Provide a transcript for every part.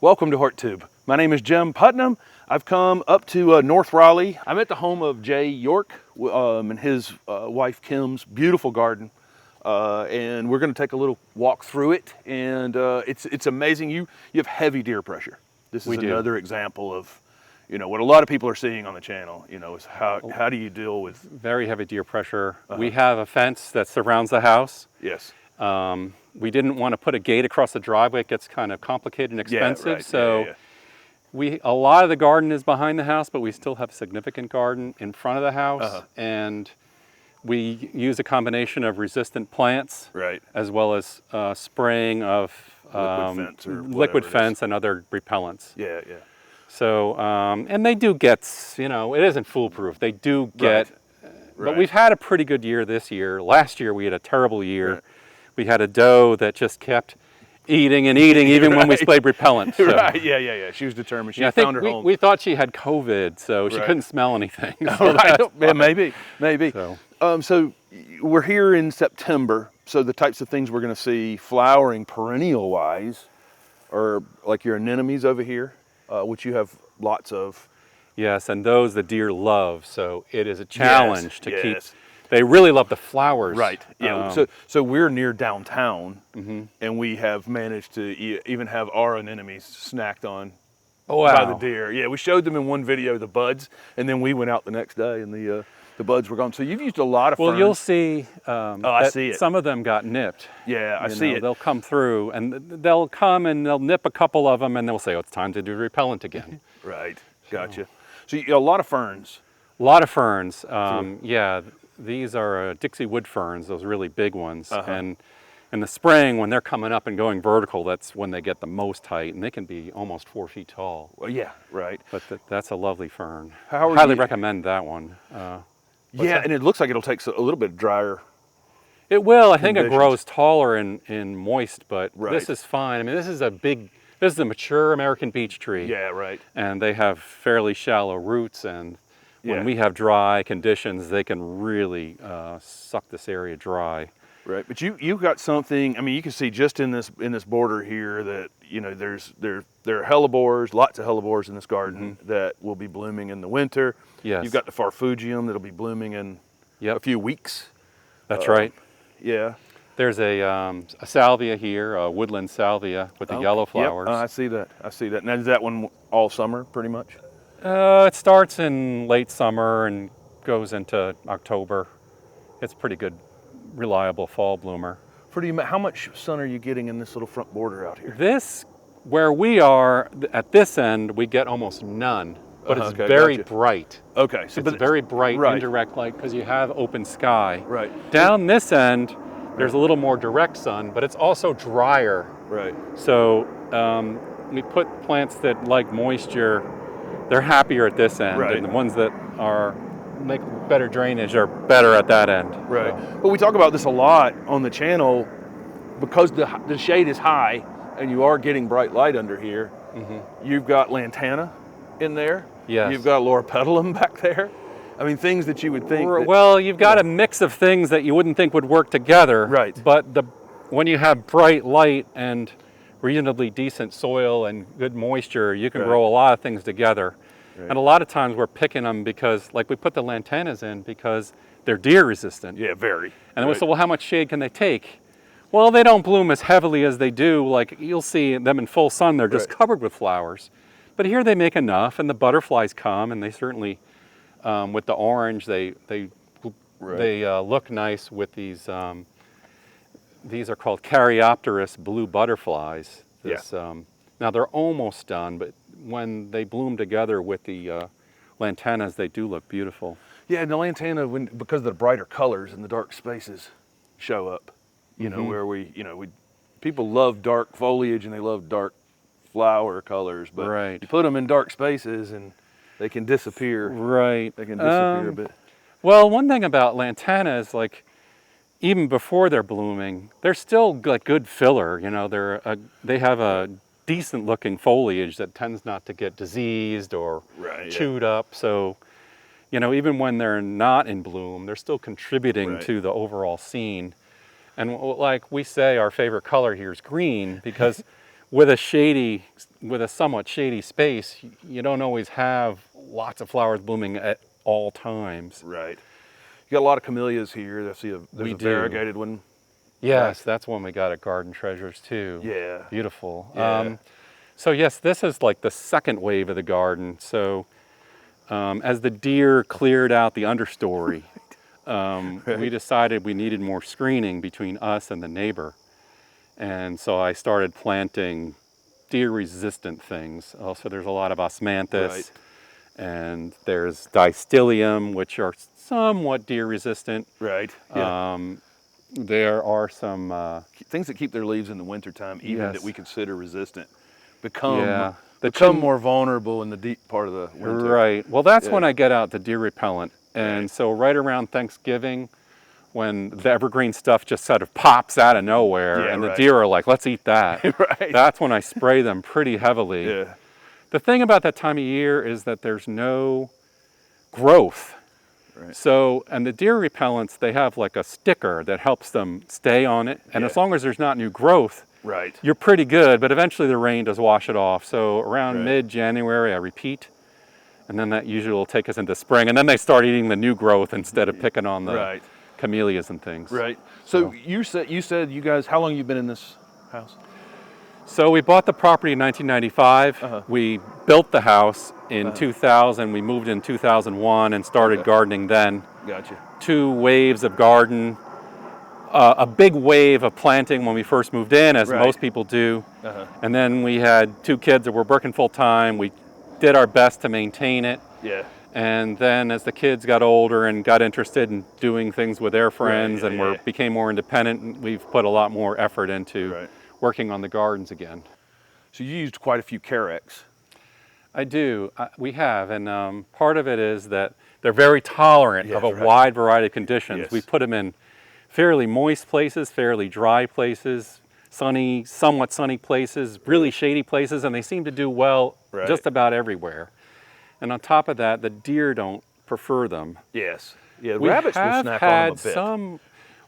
Welcome to HortTube. My name is Jim Putnam. I've come up to North Raleigh. I'm at the home of Jay York and his wife Kim's beautiful garden. And we're going to take a little walk through it. And it's amazing. You have heavy deer pressure. This is another example of, what a lot of people are seeing on the channel, is how do you deal with very heavy deer pressure. We have a fence that surrounds the house. Yes. We didn't want to put a gate across the driveway. It gets kind of complicated and expensive. Yeah, right. So a lot of the garden is behind the house, but we still have a significant garden in front of the house. And we use a combination of resistant plants, as well as spraying of liquid fence and other repellents. Yeah. So, and they do get, it isn't foolproof. They do get, but we've had a pretty good year this year. Last year we had a terrible year. We had a doe that just kept eating and eating even when we sprayed repellent. So. Yeah. She was determined. She found her home. We thought she had COVID, so she couldn't smell anything. So maybe. So we're here in September, so the types of things we're going to see flowering perennial-wise are like your anemones over here, which you have lots of. Yes, and those the deer love, so it is a challenge to keep. They really love the flowers. Right, yeah. So we're near downtown, and we have managed to even have our anemones snacked on by the deer. Yeah, we showed them in one video, the buds, and then we went out the next day, and the buds were gone. So you've used a lot of ferns. Well, you'll see I see it. Some of them got nipped. Yeah, I see it. They'll come through, and they'll come and they'll nip a couple of them, and they'll say, oh, it's time to do repellent again. Right, gotcha. So a lot of ferns. A lot of ferns, yeah. These are Dixie wood ferns, those really big ones. And in the spring, when they're coming up and going vertical, that's when they get the most height, and they can be almost 4 feet tall. Well, yeah, right. But that's a lovely fern. Highly recommend that one. And it looks like it'll take a little bit drier. It will. I think it grows taller in moist, but this is fine. I mean, this is a mature American beech tree. Yeah, right. And they have fairly shallow roots, and when we have dry conditions, they can really suck this area dry. Right, but you've got something. I mean, you can see just in this border here that there are hellebores, lots of hellebores in this garden that will be blooming in the winter. Yes. You've got the farfugium that'll be blooming in a few weeks. That's right. Yeah. There's a salvia here, a woodland salvia with the yellow flowers. Yep. I see that. Now is that one all summer, pretty much? It starts in late summer and goes into October. It's pretty good, reliable fall bloomer. How much sun are you getting in this little front border out here? Where we are, at this end, we get almost none, but it's very bright. Okay. So it's very bright indirect light because you have open sky. Right. Down this end, there's a little more direct sun, but it's also drier. Right. So we put plants that like moisture. They're happier at this end, and the ones that make better drainage are better at that end. Right. But we talk about this a lot on the channel because the shade is high and you are getting bright light under here. You've got lantana in there. Yes. You've got loropetalum back there. I mean, things that you would think. Well, you've got a mix of things that you wouldn't think would work together. Right. But when you have bright light and reasonably decent soil and good moisture, you can grow a lot of things together. Right. And a lot of times we're picking them because, like, we put the lantanas in because they're deer resistant. Yeah, very. And then we said, well, how much shade can they take? Well, they don't bloom as heavily as they do. Like, you'll see them in full sun, they're just covered with flowers. But here they make enough, and the butterflies come, and they certainly, with the orange, they look nice with these. These are called Carryopterous blue butterflies. Now they're almost done, but when they bloom together with the lantanas, they do look beautiful. Yeah, and the lantana, because the brighter colors and the dark spaces show up, where people love dark foliage and they love dark flower colors, but you put them in dark spaces and they can disappear. Right. They can disappear a bit. Well, one thing about lantanas, like, even before they're blooming, they're still like good filler. They have a decent looking foliage that tends not to get diseased or chewed up. So, even when they're not in bloom, they're still contributing to the overall scene. And like we say, our favorite color here is green because with a somewhat shady space, you don't always have lots of flowers blooming at all times. Right. You got a lot of camellias here. I see there's a variegated one. Yes, that's one we got at Garden Treasures too. Yeah. Beautiful. Yeah. So yes, this is like the second wave of the garden. So as the deer cleared out the understory, we decided we needed more screening between us and the neighbor. And so I started planting deer-resistant things. Also, there's a lot of osmanthus, Right. and there's distylium, which are somewhat deer-resistant. Right. Yeah. There are some Things that keep their leaves in the wintertime, even that Yes. we consider resistant, become The more vulnerable in the deep part of the winter. Right. Well, that's Yeah. when I get out the deer repellent. And Right. so right around Thanksgiving, when the evergreen stuff just sort of pops out of nowhere, Yeah, and the right. deer are like, let's eat that. Right. That's when I spray them pretty heavily. Yeah. The thing about that time of year is that there's no growth. Right. So, and the deer repellents, they have like a sticker that helps them stay on it. And Yeah. as long as there's not new growth, Right. you're pretty good, but eventually the rain does wash it off. So around Right. mid-January, I repeat, and then that usually will take us into spring. And then they start eating the new growth instead of picking on the Right. camellias and things. Right. So you said you guys, how long have you been in this house? So we bought the property in 1995. Uh-huh. We built the house in 2000. We moved in 2001 and started gardening then. Gotcha. 2 waves of garden. A big wave of planting when we first moved in, as Right. most people do. Uh-huh. And then we had 2 kids that were working full time. We did our best to maintain it. Yeah. And then as the kids got older and got interested in doing things with their friends Right, and yeah. became more independent, we've put a lot more effort into Right. working on the gardens again. So you used quite a few Carex. I do. We have. And part of it is that they're very tolerant of a right. wide variety of conditions. Yes. We put them in fairly moist places, fairly dry places, sunny, somewhat sunny places, really shady places, and they seem to do well Right. just about everywhere. And on top of that, the deer don't prefer them. Yes. Yeah. We Rabbits will have snack on had them a bit. some.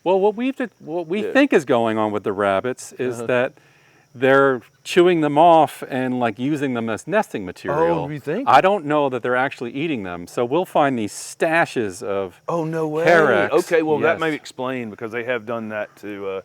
Well, what we Yeah. think is going on with the rabbits is that they're chewing them off and like using them as nesting material. Oh, you think? I don't know that they're actually eating them. So we'll find these stashes of. Oh, no way. Carex, Okay, well, that yes. may explain because they have done that to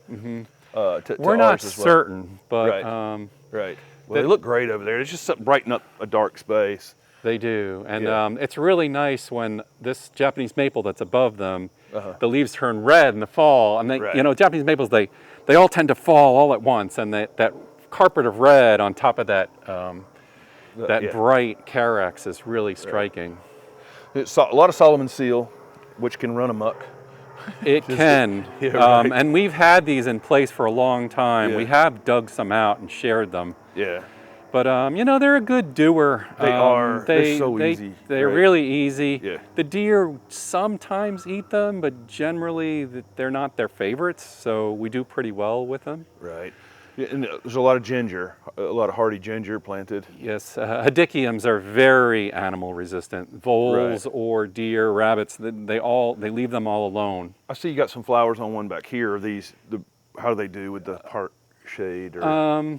We're not ours as well. certain, but Right. Right. Well, they look great over there. It's just something brighten up a dark space. they do. And Yeah. it's really nice when this Japanese maple that's above them, the leaves turn red in the fall. And they, Right. you know, Japanese maples, they all tend to fall all at once. And that carpet of red on top of that Yeah. bright Carex is really striking. It's a lot of Solomon seal, which can run amok. It can. yeah, right. And we've had these in place for a long time. Yeah. We have dug some out and shared them. Yeah. But, you know, they're a good doer. They are. They're so easy. They're Right. really easy. Yeah. The deer sometimes eat them, but generally they're not their favorites, so we do pretty well with them. Right. Yeah, and there's a lot of ginger, a lot of hardy ginger planted. Yes, Hedychiums are very animal resistant. Voles or deer, rabbits, they leave them all alone. I see you got some flowers on one back here. Are these how do they do with the part shade? Or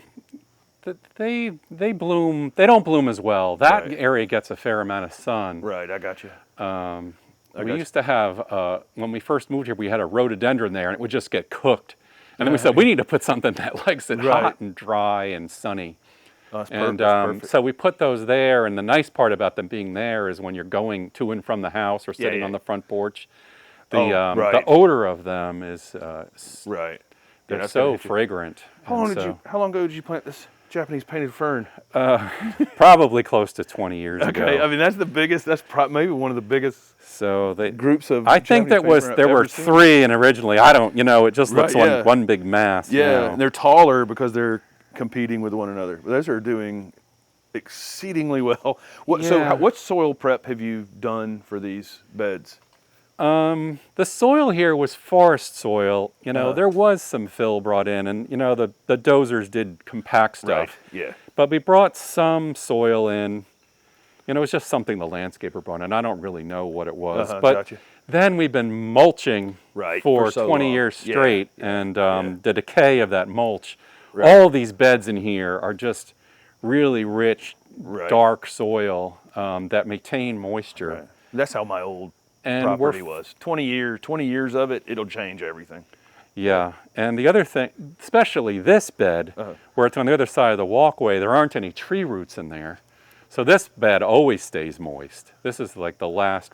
They bloom. They don't bloom as well. That Right. area gets a fair amount of sun. right, I got you. We got used to have when we first moved here, we had a rhododendron there, and it would just get cooked. And then we said we need to put something that likes it Right. hot and dry and sunny. Oh, that's And perfect. so we put those there. And the nice part about them being there is when you're going to and from the house or sitting yeah. on the front porch, Oh, the right. odor of them is Right. Yeah, they're that's so gonna hit you. fragrant. How And so- long ago did you plant this Japanese painted fern? Probably close to 20 years Okay, ago. I mean that's the biggest. That's maybe one of the biggest So they groups of. I think Japanese painted fern there I've were ever seen. 3, and originally I don't. You know, it just looks Right, yeah. one big mass. you Yeah, know. and they're taller because they're competing with one another. But those are doing exceedingly well. Yeah. What soil prep have you done for these beds? The soil here was forest soil. You know, there was some fill brought in, and you know the dozers did compact stuff. Yeah. But we brought some soil in. You know, it was just something the landscaper brought in. I don't really know what it was. But Gotcha. then we've been mulching Right, for for so 20 long. years Yeah, straight, and the decay of that mulch All these beds in here are just really rich, dark soil that maintain moisture. Right. That's how my old And property was. 20 years of it, it'll change everything. Yeah, and the other thing, especially this bed, where it's on the other side of the walkway, there aren't any tree roots in there. So this bed always stays moist. This is like the last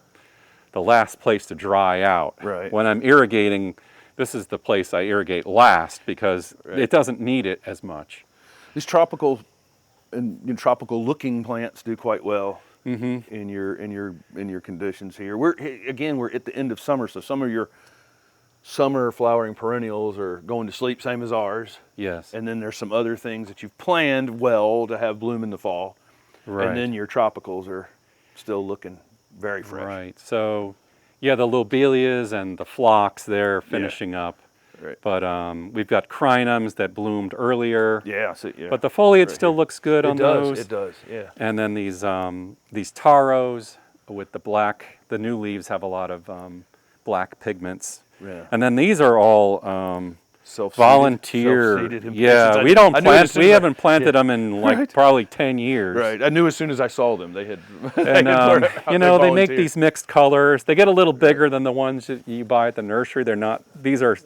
place to dry out. Right. When I'm irrigating, this is the place I irrigate last because it doesn't need it as much. These tropical and tropical looking plants do quite well in your conditions here. We're at the end of summer, so some of your summer flowering perennials are going to sleep, same as ours. Yes. And then there's some other things that you've planned well to have bloom in the fall. Right. And then your tropicals are still looking very fresh. Right. So, yeah, the lobelias and the phlox, they're finishing up. Right. But we've got crinums that bloomed earlier. Yeah. But the foliage still looks good on those. It does. Yeah. And then these taros with the black. The new leaves have a lot of black pigments. Yeah. And then these are all volunteer. Self-seeded yeah, we don't plant. We haven't planted them in like probably 10 years. Right. I knew as soon as I saw them, they had. And they make these mixed colors. They get a little bigger than the ones that you buy at the nursery. They're not. These are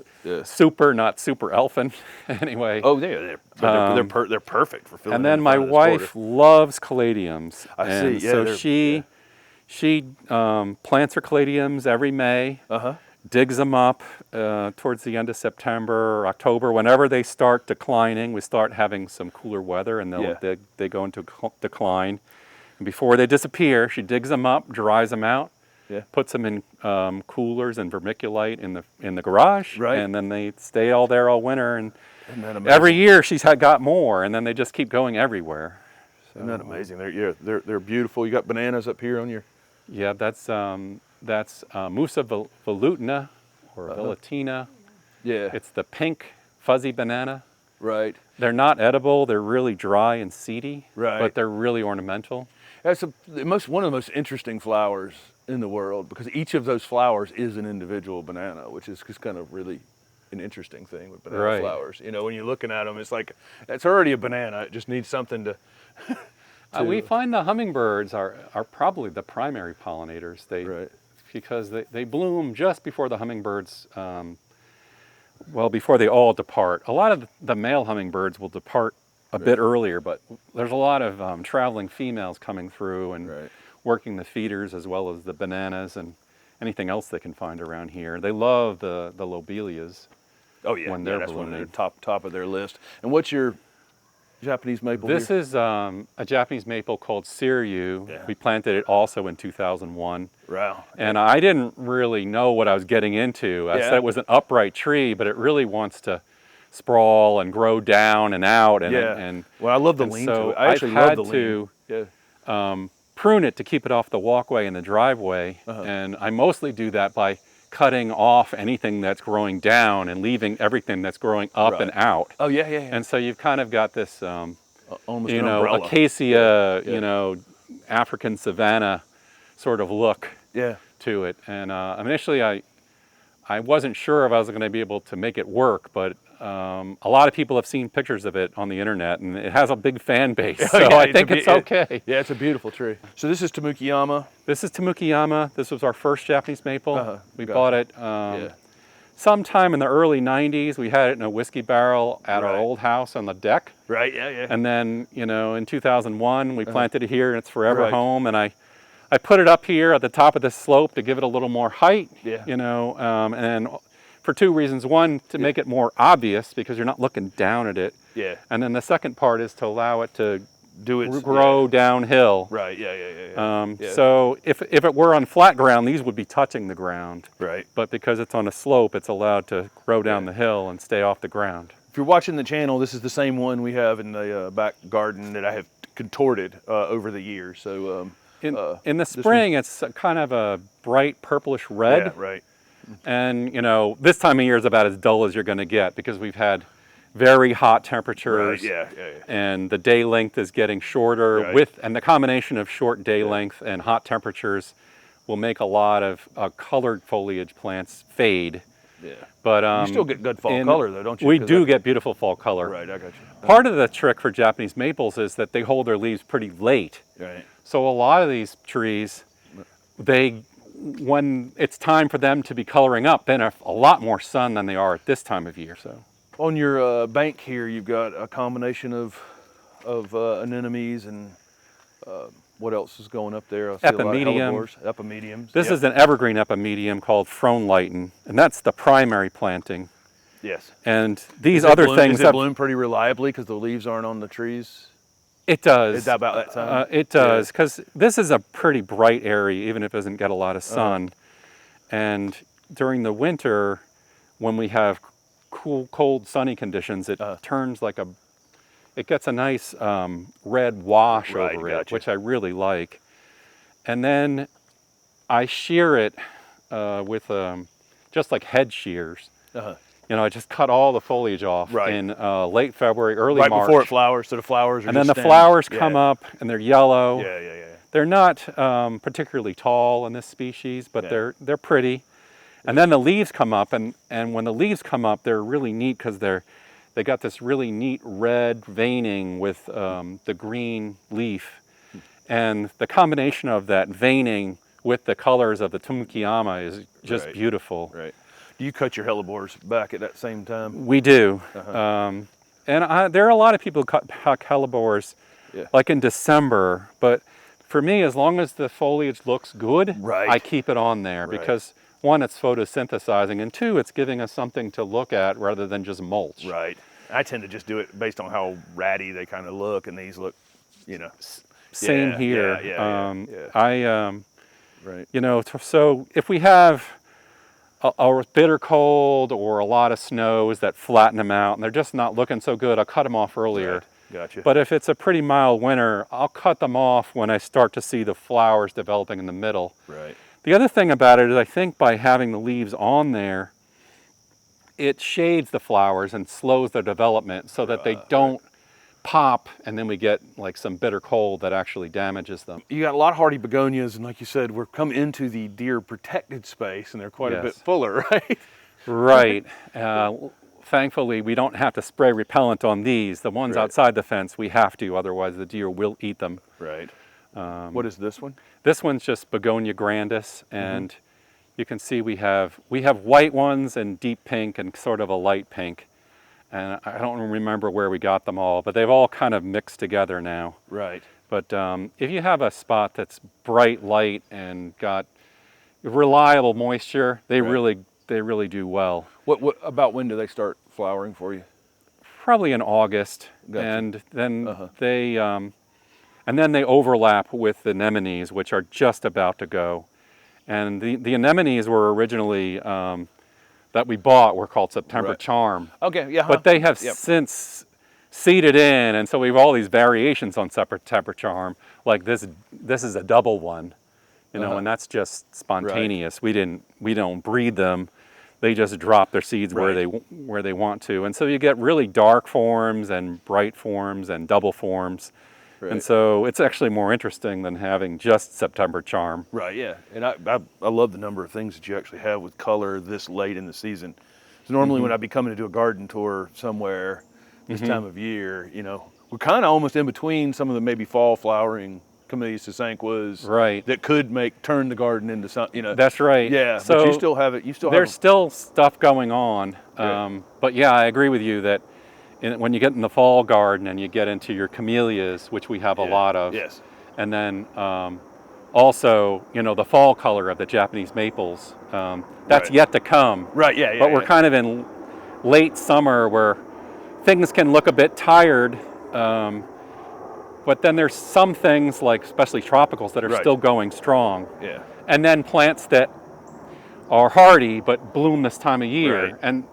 super, not super elfin. Anyway. Oh, they're perfect for filling. And then my wife loves caladiums. I see. Yeah. So she plants her caladiums every May. Digs them up towards the end of September or October. Whenever they start declining, we start having some cooler weather, and they go into decline. And before they disappear, she digs them up, dries them out, puts them in coolers and vermiculite in the garage, and then they stay all there all winter. And every year she's got more, and then they just keep going everywhere. So, isn't that amazing? They're beautiful. You got bananas up here on your. Yeah, that's Musa velutina or velutina. Yeah. It's the pink fuzzy banana. Right. They're not edible. They're really dry and seedy. Right. But they're really ornamental. That's one of the most interesting flowers in the world because each of those flowers is an individual banana, which is just kind of really an interesting thing with banana flowers. You know, when you're looking at them, it's like it's already a banana. It just needs something to. We find the hummingbirds are probably the primary pollinators. Because they bloom just before the hummingbirds, before they all depart. A lot of the male hummingbirds will depart a bit earlier, but there's a lot of traveling females coming through and working the feeders as well as the bananas and anything else they can find around here. They love the lobelias. Oh yeah, when they're that's blooming. one of their top of their list. And what's your Japanese maple This here? is a Japanese maple called Siryu. Yeah. We planted it also in 2001. Wow. And I didn't really know what I was getting into. I said it was an upright tree, but it really wants to sprawl and grow down and out. And well, I love the lean to it. I actually I've love had the lean. to prune it to keep it off the walkway and the driveway. And I mostly do that by cutting off anything that's growing down and leaving everything that's growing up and out. Oh yeah. And so you've kind of got this, almost an umbrella. acacia, African savanna sort of look to it. And initially I wasn't sure if I was going to be able to make it work, but a lot of people have seen pictures of it on the internet, and it has a big fan base, so I think it's okay. Yeah, it's a beautiful tree. So this is Tamukiyama. This is Tamukiyama. This was our first Japanese maple. We bought it sometime in the early 90s. We had it in a whiskey barrel at our old house on the deck. Right, yeah. And then, in 2001, we planted it here, and it's forever home. And I put it up here at the top of this slope to give it a little more height, and for two reasons. One, to make it more obvious because you're not looking down at it. Yeah. And then the second part is to allow it to grow downhill. Right, yeah. So if it were on flat ground, these would be touching the ground. Right. But because it's on a slope, it's allowed to grow down the hill and stay off the ground. If you're watching the channel, this is the same one we have in the back garden that I have contorted over the years. So in the spring, it's kind of a bright purplish red. Yeah, right. And this time of year is about as dull as you're going to get because we've had very hot temperatures. Right, and the day length is getting shorter. And the combination of short day length and hot temperatures will make a lot of colored foliage plants fade. Yeah. But You still get good fall color though, don't you? We do get beautiful fall color. Right, I got you. Part of the trick for Japanese maples is that they hold their leaves pretty late. Right. So a lot of these trees, when it's time for them to be coloring up, then a lot more sun than they are at this time of year. So on your bank here, you've got a combination of anemones and what else is going up there? I see Epimedium. Epimediums. This is an evergreen epimedium called Fronleiten, and that's the primary planting. Yes. And these other things does it bloom pretty reliably because the leaves aren't on the trees? It does. Is that about that time? It does, because this is a pretty bright area, even if it doesn't get a lot of sun. And during the winter, when we have cool, cold, sunny conditions, it turns like it gets a nice red wash over it, which I really like. And then I shear it with just like head shears. You know, I just cut all the foliage off in late February, early March. Right before it flowers, so the flowers are and then the flowers come up and they're yellow. Yeah. They're not particularly tall in this species, but they're pretty. And then the leaves come up, and when the leaves come up, they're really neat because they got this really neat red veining with the green leaf. And the combination of that veining with the colors of the Tamukiyama is just beautiful. Right. Do you cut your hellebores back at that same time? We do. And there are a lot of people who cut hellebores like in December, but for me, as long as the foliage looks good, I keep it on there because one, it's photosynthesizing, and two, it's giving us something to look at rather than just mulch. Right. I tend to just do it based on how ratty they kind of look, and these look, you know. Same here. Right. You know, so if we have a bitter cold or a lot of snows that flatten them out and they're just not looking so good, I'll cut them off earlier. Right. Gotcha. But if it's a pretty mild winter, I'll cut them off when I start to see the flowers developing in the middle. Right. The other thing about it is I think by having the leaves on there, it shades the flowers and slows their development so that they don't pop and then we get like some bitter cold that actually damages them. You got a lot of hardy begonias, and like you said, we're coming into the deer protected space and they're quite a bit fuller, right? Right. Thankfully, we don't have to spray repellent on these. The ones outside the fence, we have to, otherwise the deer will eat them. Right. What is this one? This one's just Begonia Grandis, and you can see we have white ones and deep pink and sort of a light pink. And I don't remember where we got them all, but they've all kind of mixed together now. Right. But if you have a spot that's bright light and got reliable moisture, they really do well. What about when do they start flowering for you? Probably in August, and then they overlap with the anemones, which are just about to go. And the anemones were originally that we bought were called September Charm. Okay, yeah. But they have since seeded in, and so we have all these variations on September Charm. Like this is a double one, you know, and that's just spontaneous. We don't breed them. They just drop their seeds where they want to, and so you get really dark forms and bright forms and double forms. And so it's actually more interesting than having just September Charm. Right, yeah. And I love the number of things that you actually have with color this late in the season. So normally when I'd be coming to do a garden tour somewhere this time of year, you know, we're kind of almost in between some of the maybe fall flowering Camellias Sasanquas that could turn the garden into something, you know. That's right. Yeah, so but you still have it. There's still stuff going on. But yeah, I agree with you that when you get in the fall garden and you get into your camellias, which we have a lot of, and then also, you know, the fall color of the Japanese maples, that's yet to come. Right, yeah. But we're kind of in late summer where things can look a bit tired, but then there's some things, like especially tropicals, that are still going strong. Yeah. And then plants that are hardy but bloom this time of year. And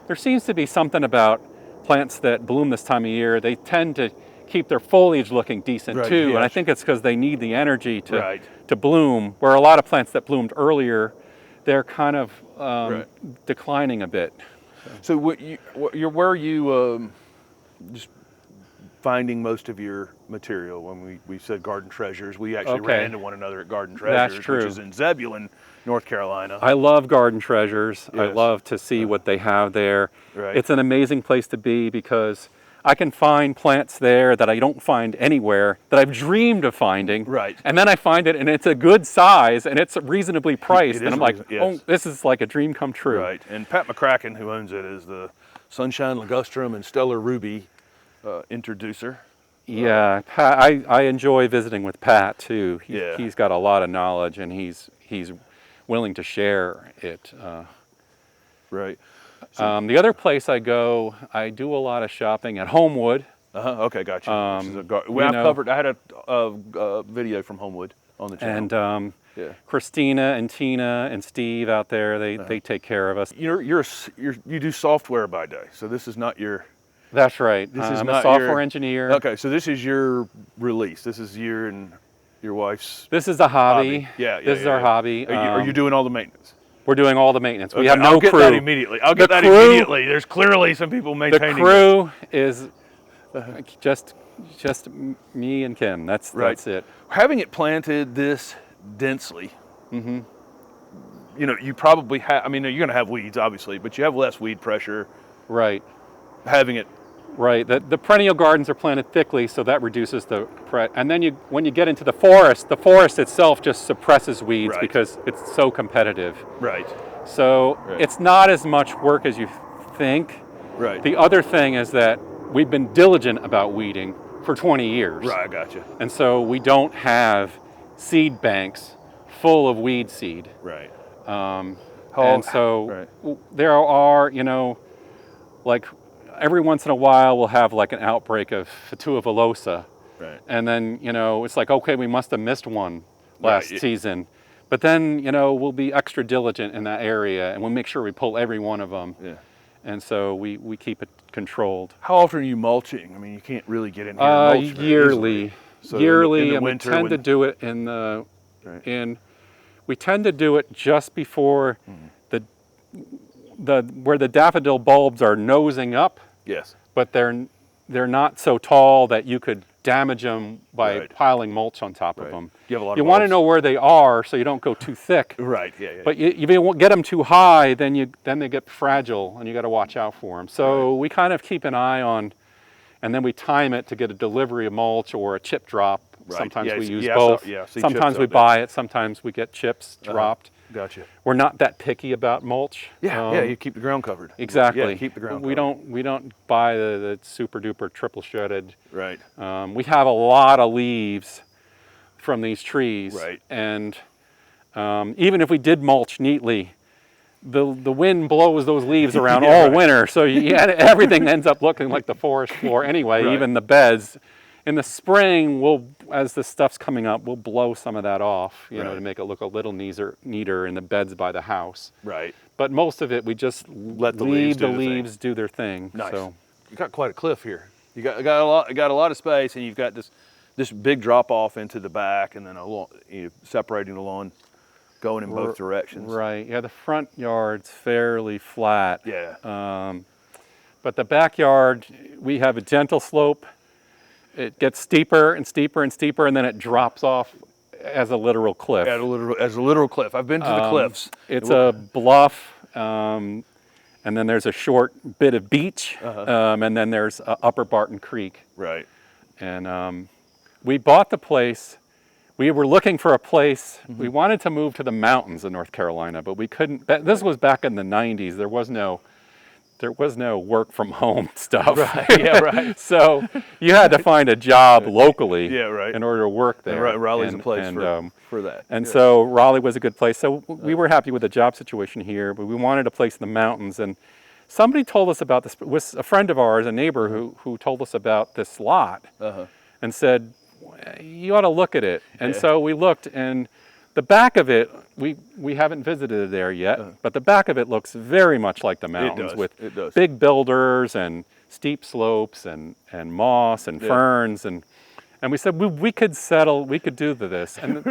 there seems to be something about plants that bloom this time of year. They tend to keep their foliage looking decent too, and I think it's because they need the energy to bloom, where a lot of plants that bloomed earlier, they're kind of declining a bit. So where are you just finding most of your material? When we said Garden Treasures, we actually Okay. ran into one another at Garden Treasures, That's true. which is in Zebulon, North Carolina. I love Garden Treasures. I Yes. love to see what they have there. Right. It's an amazing place to be because I can find plants there that I don't find anywhere, that I've dreamed of finding. Right. And then I find it and it's a good size and it's reasonably priced. It And is I'm like, yes. oh, this is like a dream come true. Right. And Pat McCracken, who owns it, is the Sunshine Ligustrum and Stellar Ruby introducer. Yeah, Pat, I enjoy visiting with Pat too. Yeah. He's got a lot of knowledge and he's willing to share it. Right. The other place I go, I do a lot of shopping at Homewood. Okay, gotcha. I had a video from Homewood on the channel. And Christina and Tina and Steve out there, they take care of us. You do software by day, so this is not your. That's right. I'm a software engineer. Okay, so this is your release. This is your and your wife's. This is a hobby. Yeah. This is our hobby. Are you doing all the maintenance? We're doing all the maintenance. We Okay, have no I'll get crew. that immediately. I'll get that immediately. There's clearly some people maintaining. The crew is just me and Kim. That's it. Having it planted this densely, you probably have. I mean, you're going to have weeds, obviously, but you have less weed pressure. Right. Having it. Right. The perennial gardens are planted thickly, so that reduces the and then when you get into the forest itself just suppresses weeds because it's so competitive. Right. So it's not as much work as you think. Right. The other thing is that we've been diligent about weeding for 20 years. Right, I gotcha. And so we don't have seed banks full of weed seed. Right. And so there are, like every once in a while we'll have like an outbreak of Fatua villosa. Right. And then, it's like, okay, we must have missed one last season. But then, we'll be extra diligent in that area and we'll make sure we pull every one of them. Yeah. And so we keep it controlled. How often are you mulching? I mean, you can't really get in here and mulch yearly. So yearly, in the and winter, we tend to do it we tend to do it just before where the daffodil bulbs are nosing up. Yes. But they're not so tall that you could damage them by piling mulch on top of them. You have a lot. You want to know where they are so you don't go too thick. Right. Yeah. But if you won't get them too high, then they get fragile, and you got to watch out for them. So we kind of keep an eye on, and then we time it to get a delivery of mulch or a chip drop. Right. Sometimes we use both. both. Sometimes we buy it. Sometimes we get chips dropped. Gotcha. We're not that picky about mulch. You keep the ground covered. Exactly. Yeah, keep the ground we covered. We don't buy the super duper triple shredded. Right. We have a lot of leaves from these trees. Right. And even if we did mulch neatly, the wind blows those leaves around all winter, so everything ends up looking like the forest floor anyway. Even the beds. In the spring, as the stuff's coming up, we'll blow some of that off, to make it look a little neater in the beds by the house. Right. But most of it, we just let the leaves do their thing. Nice. So you got quite a cliff here. You got a lot of space, and you've got this big drop off into the back, and then separating the lawn, going in both directions. Right. Yeah. The front yard's fairly flat. Yeah. But the backyard, we have a gentle slope. It gets steeper and steeper and steeper, and then it drops off as a literal cliff. As a literal cliff. I've been to the cliffs. It's a bluff, and then there's a short bit of beach, and then there's Upper Barton Creek. Right. And we bought the place. We were looking for a place. We wanted to move to the mountains in North Carolina, but we couldn't. This was back in the 90s. There was no work from home stuff. Right. Yeah. Right. So you had to find a job locally. Yeah. Right. In order to work there. And Raleigh's a place for that. And so Raleigh was a good place. So we were happy with the job situation here, but we wanted a place in the mountains. And somebody told us about this. It was a friend of ours, a neighbor, who told us about this lot and said, "You ought to look at it." And so we looked, and the back of it, we haven't visited there yet, but the back of it looks very much like the mountains with big builders and steep slopes and moss and ferns. And we said we could do this. And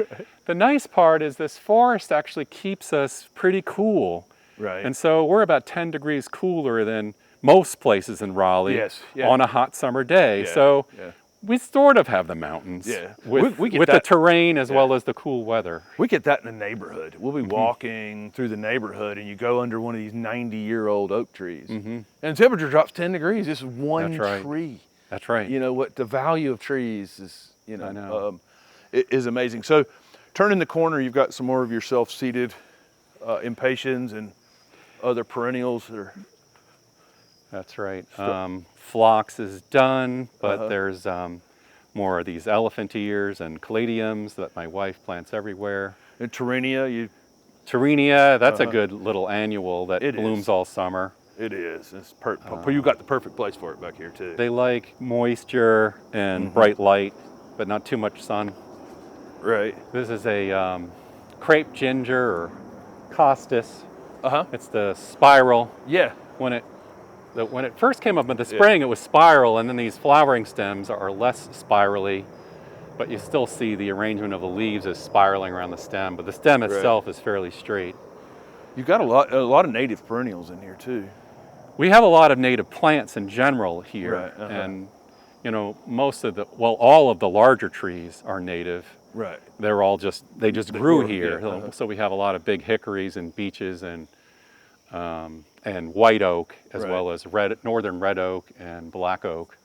the nice part is this forest actually keeps us pretty cool. Right. And so we're about 10 degrees cooler than most places in Raleigh Yes, yeah. on a hot summer day. Yeah, So yeah. we sort of have the mountains Yeah. with, We get with the that. terrain as well as the cool weather. We get that in the neighborhood. We'll be walking through the neighborhood and you go under one of these 90-year-old oak trees. And the temperature drops 10 degrees. This is one That's right. tree. That's right. You know, what the value of trees is, I know. Is amazing. So turning the corner, you've got some more of your self-seeded impatiens and other perennials that are... That's right. Phlox is done, but there's more of these elephant ears and caladiums that my wife plants everywhere. And Terenia, Terenia, that's a good little annual that blooms all summer. it is. It's you got the perfect place for it back here too. They like moisture and bright light, but not too much sun. Right. This is a crepe ginger or costus. It's the spiral. Yeah. When it first came up in the spring, it was spiral, and then these flowering stems are less spirally, but you still see the arrangement of the leaves is spiraling around the stem, but the stem itself is fairly straight. You've got a lot of native perennials in here too. We have a lot of native plants in general here, Right, and you know, all of the larger trees are native. Right. They're all they just grew here. yeah, So we have a lot of big hickories and beeches and white oak, as well as northern red oak and black oak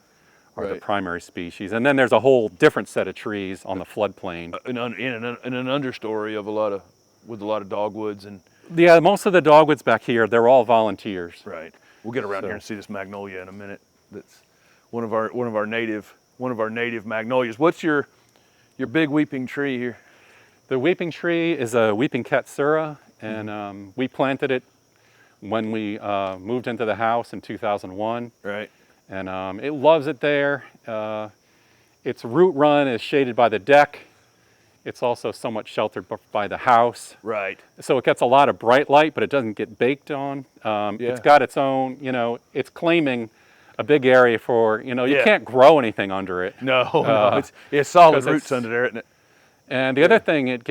are the primary species. And then there's a whole different set of trees on the floodplain. In an understory with a lot of dogwoods and... Yeah, most of the dogwoods back here, they're all volunteers. Right. We'll get around here and see this magnolia in a minute. That's one of our native magnolias. What's your big weeping tree here? The weeping tree is a weeping katsura, and we planted it when we moved into the house in 2001. Right. And it loves it there. Its root run is shaded by the deck. It's also somewhat sheltered by the house. Right. So it gets a lot of bright light, but it doesn't get baked on. It's got its own, it's claiming a big area for, you can't grow anything under it. No, it's solid roots under there, isn't it? And the other thing it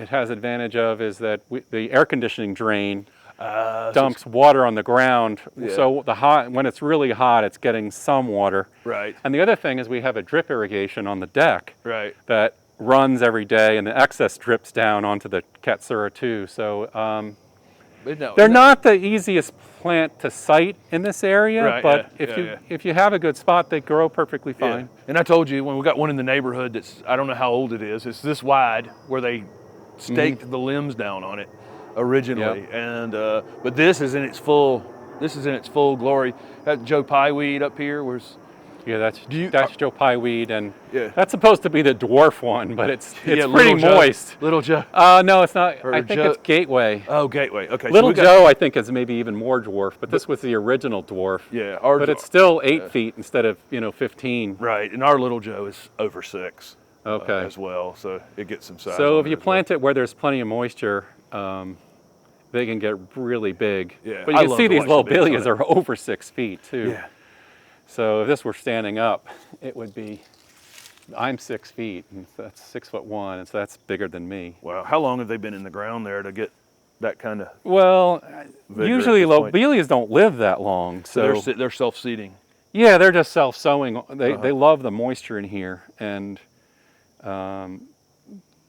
has advantage of is that the air conditioning drain dumps water on the ground. So when it's really hot, it's getting some water. Right. And the other thing is we have a drip irrigation on the deck. Right. That runs every day, and the excess drips down onto the katsura too. So they're not the easiest plant to site in this area, but if you have a good spot, they grow perfectly fine. Yeah. And I told you, when we got one in the neighborhood that's, I don't know how old it is, it's this wide, where they staked the limbs down on it originally. And but this is in its full glory. That Joe Pye weed up here was... Yeah, that's Joe Pye weed, and Yeah. that's supposed to be the dwarf one, but it's Yeah, pretty Little moist. Joe. Little Joe. No, it's not. Or I think Joe- it's Gateway. Oh, Gateway. Okay. so Little we got- Joe, I think, is maybe even more dwarf, but this was the original dwarf. Yeah. But it's still 8 feet instead of 15. Right, and our Little Joe is over 6. Okay. As well, so it gets some size. So on if you there as plant it where there's plenty of moisture, they can get really big. Yeah, But you I can love see to these watch the babies lobelias on it. are over 6 feet too. Yeah. So if this were standing up, it would be, I'm 6 feet, and that's 6'1", and so that's bigger than me. Wow. How long have they been in the ground there to get that kind of? Well, vigor usually at this point? lobelias don't live that long. So they're self-seeding. yeah, they're just self-sowing. They love the moisture in here, and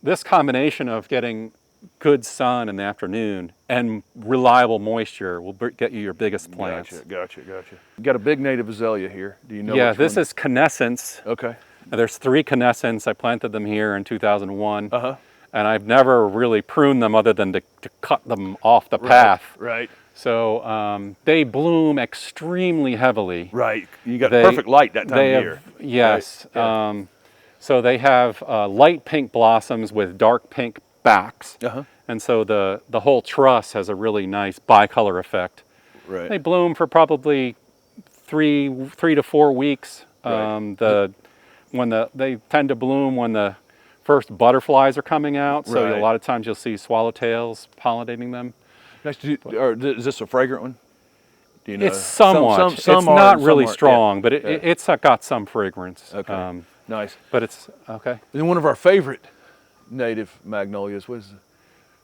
this combination of getting good sun in the afternoon and reliable moisture will get you your biggest plants. Gotcha. You got a big native azalea here. Do you know? Yeah, which this one? is canescence. Okay. There's 3 canescence. I planted them here in 2001. And I've never really pruned them other than to cut them off the path. Right. So they bloom extremely heavily. Right. You got perfect light that time of year. Yes. Right. Yeah. So they have light pink blossoms with dark pink backs. And so the whole truss has a really nice bicolor effect. Right. They bloom for probably 3 to 4 weeks. Right. They tend to bloom when the first butterflies are coming out. So Right. a lot of times you'll see swallowtails pollinating them. Is this a fragrant one? Do you know? It's somewhat. Some it's are, not some really aren't. strong, Yeah. but Yeah. it's got some fragrance. Okay. Nice. But it's okay. And one of our favorite native magnolias was.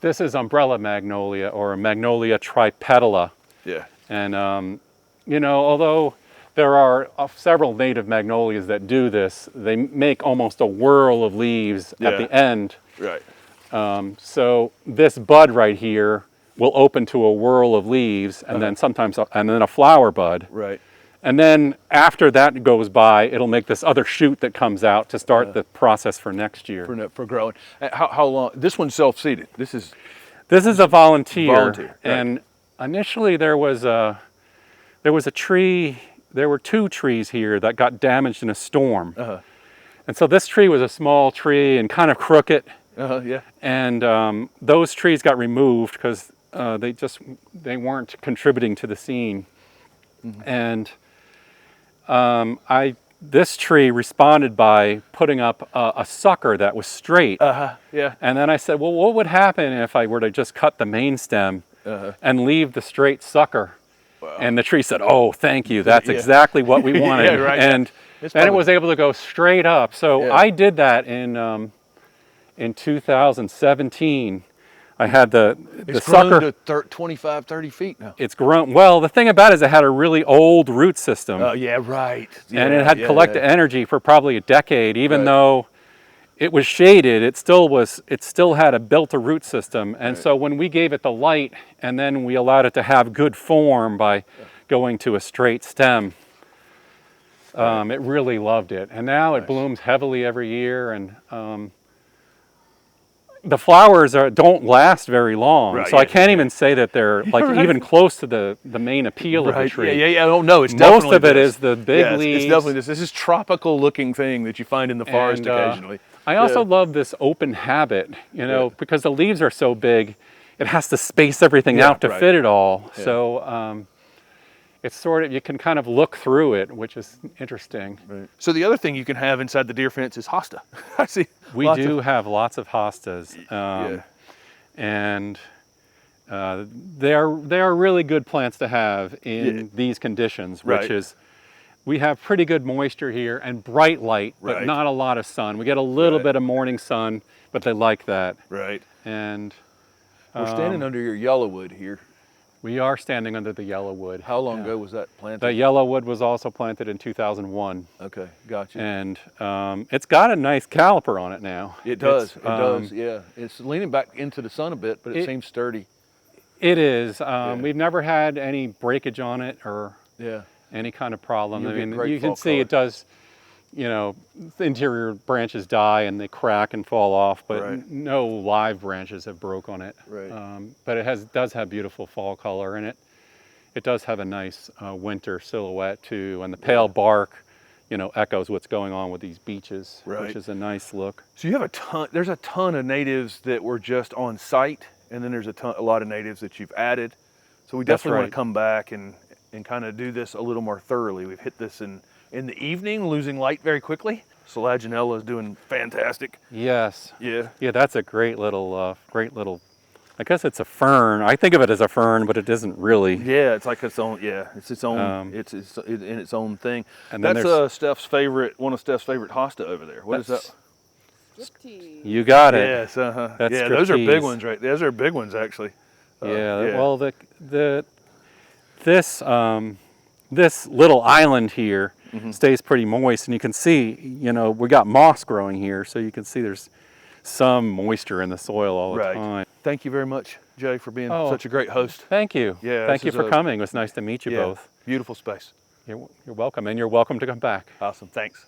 This is umbrella magnolia, or Magnolia tripetala. Yeah. And you know, although there are several native magnolias that do this, they make almost a whirl of leaves at the end. Right. So this bud right here will open to a whirl of leaves, and then sometimes, and then a flower bud. Right. And then after that goes by, it'll make this other shoot that comes out to start the process for next year. For growing. How long? This one's self-seeded. This is a volunteer. Right. And initially there was a tree. There were 2 trees here that got damaged in a storm. And so this tree was a small tree and kind of crooked. Yeah. And those trees got removed because they weren't contributing to the scene. And this tree responded by putting up a sucker that was straight. Yeah. And then I said, well, what would happen if I were to just cut the main stem and leave the straight sucker? Wow. And the tree said, oh, thank you. That's exactly what we wanted. Yeah, right. And then it was able to go straight up. So I did that in 2017. I had the sucker. It's grown to 25, 30 feet now. It's grown. Well, the thing about it is it had a really old root system. Oh, yeah, right. Yeah, and it had collected energy for probably a decade, even though it was shaded, it still had a built-a root system. And so when we gave it the light and then we allowed it to have good form by going to a straight stem, it really loved it. And now it blooms heavily every year, and the flowers don't last very long, so I can't even say that they're like even close to the main appeal of the tree. Yeah. I don't know. It's most definitely of it is the big leaves. It's definitely this. This is tropical-looking thing that you find in the forest occasionally. I also love this open habit, you know, because the leaves are so big, it has to space everything out to fit it all. Yeah. So it's sort of, you can kind of look through it, which is interesting. Right. So the other thing you can have inside the deer fence is hosta. I see. We do have lots of hostas, and they are really good plants to have in these conditions, which is we have pretty good moisture here and bright light, but not a lot of sun. We get a little bit of morning sun, but they like that. Right. And we're standing under your yellowwood here. We are standing under the yellowwood. How long ago was that planted? The yellowwood was also planted in 2001. Okay, gotcha. And it's got a nice caliper on it now. It does, yeah. It's leaning back into the sun a bit, but it seems sturdy. It is. We've never had any breakage on it or any kind of problem. I mean, you can see it does, you know, the interior branches die and they crack and fall off, but no live branches have broke on it. Right. But it does have beautiful fall color, and it does have a nice winter silhouette too, and the pale bark, you know, echoes what's going on with these beeches, which is a nice look. So you have there's a ton of natives that were just on site, and then there's a lot of natives that you've added. So we definitely want to come back and kind of do this a little more thoroughly. We've hit this in the evening, losing light very quickly. Selaginella is doing fantastic. Yes. Yeah. Yeah, that's a great little, I guess it's a fern. I think of it as a fern, but it isn't really. Yeah, it's like its own, it's its own, it's in its own thing. And that's one of Steph's favorite hosta over there. What is that? Striptease. You got it. Yes, That's yeah, those are big ones, right? Those are big ones, actually. Well, this little island here stays pretty moist, and you can see, you know, we got moss growing here, so you can see there's some moisture in the soil all the time. Thank you very much, Jay, for being such a great host. Thank you. Yeah, thank you for coming. It was nice to meet you both. Beautiful space. You're welcome, and you're welcome to come back. Awesome. Thanks.